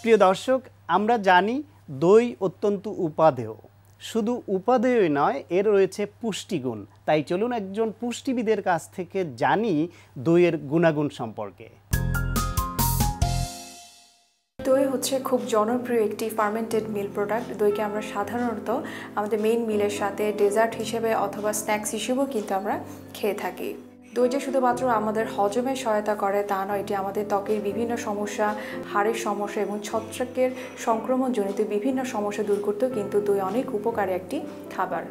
প্রিয় দর্শক, আমরা জানি দই অত্যন্ত উপাদেয়। শুধু উপাদেয়ই নয়, এর রয়েছে পুষ্টিগুণ। তাই চলুন একজন পুষ্টিবিদের কাছ থেকে জানি দইয়ের গুণাগুণ সম্পর্কে। দই হচ্ছে খুব জনপ্রিয় একটি ফার্মেন্টেড মিল প্রোডাক্ট। দইকে আমরা সাধারণত আমাদের মেইন মিলের সাথে ডেজার্ট হিসেবে অথবা স্ন্যাক্স হিসেবেও কিন্তু আমরা খেয়ে থাকি। দই যে শুধুমাত্র আমাদের হজমে সহায়তা করে তা নয়, এটি আমাদের ত্বকের বিভিন্ন সমস্যা, হাড়ের সমস্যা এবং ছত্রাকের সংক্রমণজনিত বিভিন্ন সমস্যা দূর করতেও কিন্তু দই অনেক উপকারী একটি খাবার।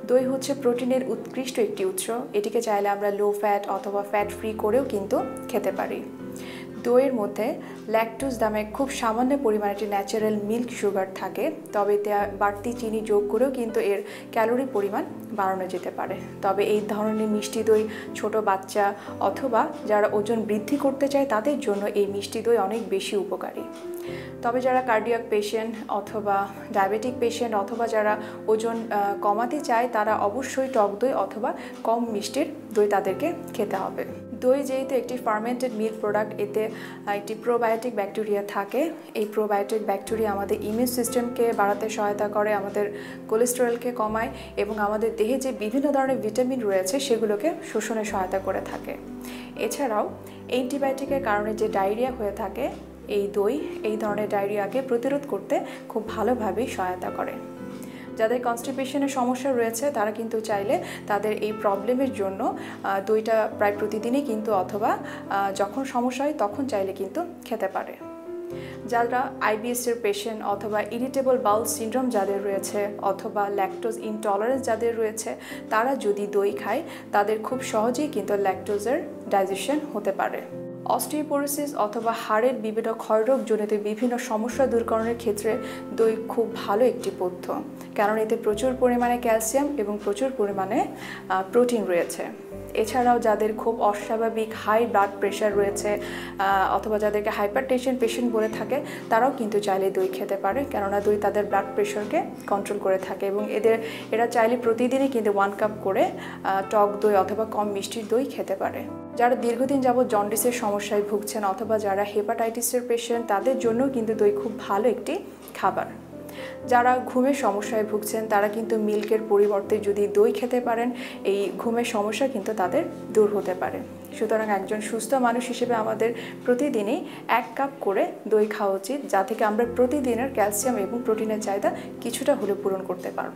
দই হচ্ছে প্রোটিনের উৎকৃষ্ট একটি উৎস। এটিকে চাইলে আমরা লো ফ্যাট অথবা ফ্যাট ফ্রি করেও কিন্তু খেতে পারি। দইয়ের মধ্যে ল্যাকটোজ নামে খুব সামান্য পরিমাণে একটি ন্যাচারাল মিল্ক সুগার থাকে, তবে এতে বাড়তি চিনি যোগ করেও কিন্তু এর ক্যালোরি পরিমাণ বাড়ানো যেতে পারে। তবে এই ধরনের মিষ্টি দই ছোট বাচ্চা অথবা যারা ওজন বৃদ্ধি করতে চায় তাদের জন্য এই মিষ্টি দই অনেক বেশি উপকারী। তবে যারা কার্ডিয়াক পেশেন্ট অথবা ডায়াবেটিক পেশেন্ট অথবা যারা ওজন কমাতে চায় তারা অবশ্যই টক দই অথবা কম মিষ্টির দই তাদেরকে খেতে হবে। দই যেহেতু একটি ফার্মেন্টেড মিল্ক প্রোডাক্ট, এতে একটি প্রোবায়োটিক ব্যাকটেরিয়া থাকে। এই প্রোবায়োটিক ব্যাকটেরিয়া আমাদের ইমিউন সিস্টেমকে বাড়াতে সহায়তা করে, আমাদের কোলেস্টেরলকে কমায় এবং আমাদের দেহে যে বিভিন্ন ধরনের ভিটামিন রয়েছে সেগুলোকে শোষণে সহায়তা করে থাকে। এছাড়াও অ্যান্টিবায়োটিকের কারণে যে ডায়রিয়া হয়ে থাকে, এই দই এই ধরনের ডায়রিয়াকে প্রতিরোধ করতে খুব ভালোভাবেই সহায়তা করে। যাদের কনস্টিপেশনের সমস্যা রয়েছে তারা কিন্তু চাইলে তাদের এই প্রবলেমের জন্য দইটা প্রায় প্রতিদিনই কিন্তু অথবা যখন সমস্যা হয় তখন চাইলে কিন্তু খেতে পারে। যারা আইবিএসের পেশেন্ট অথবা ইরিটেবল বাউল সিনড্রোম যাদের রয়েছে অথবা ল্যাকটোজ ইনটলারেন্স যাদের রয়েছে, তারা যদি দই খায় তাদের খুব সহজেই কিন্তু ল্যাকটোজের ডাইজেশন হতে পারে। অস্টিওপোরোসিস অথবা হাড়ের বিভিন্ন ক্ষয়রোগজনিত বিভিন্ন সমস্যা দূরকরণের ক্ষেত্রে দই খুব ভালো একটি পথ্য, কারণ এতে প্রচুর পরিমাণে ক্যালসিয়াম এবং প্রচুর পরিমাণে প্রোটিন রয়েছে। এছাড়াও যাদের খুব অস্বাভাবিক হাই ব্লাড প্রেশার রয়েছে অথবা যাদেরকে হাইপারটেনশন পেশেন্ট বলে থাকে, তারাও কিন্তু চাইলে দই খেতে পারে, কেননা দই তাদের ব্লাড প্রেশারকে কন্ট্রোল করে থাকে এবং এরা চাইলে প্রতিদিনই কিন্তু 1 কাপ করে টক দই অথবা কম মিষ্টির দই খেতে পারে। যারা দীর্ঘদিন যাবৎ জন্ডিসের সমস্যায় ভুগছেন অথবা যারা হেপাটাইটিসের পেশেন্ট, তাদের জন্য কিন্তু দই খুব ভালো একটি খাবার। যারা ঘুমের সমস্যায় ভুগছেন তারা কিন্তু মিল্কের পরিবর্তে যদি দই খেতে পারেন, এই ঘুমের সমস্যা কিন্তু তাদের দূর হতে পারে। সুতরাং একজন সুস্থ মানুষ হিসেবে আমাদের প্রতিদিনই 1 কাপ করে দই খাওয়া উচিত, যা থেকে আমরা প্রতিদিনের ক্যালসিয়াম এবং প্রোটিনের চাহিদা কিছুটা হলেও পূরণ করতে পারব।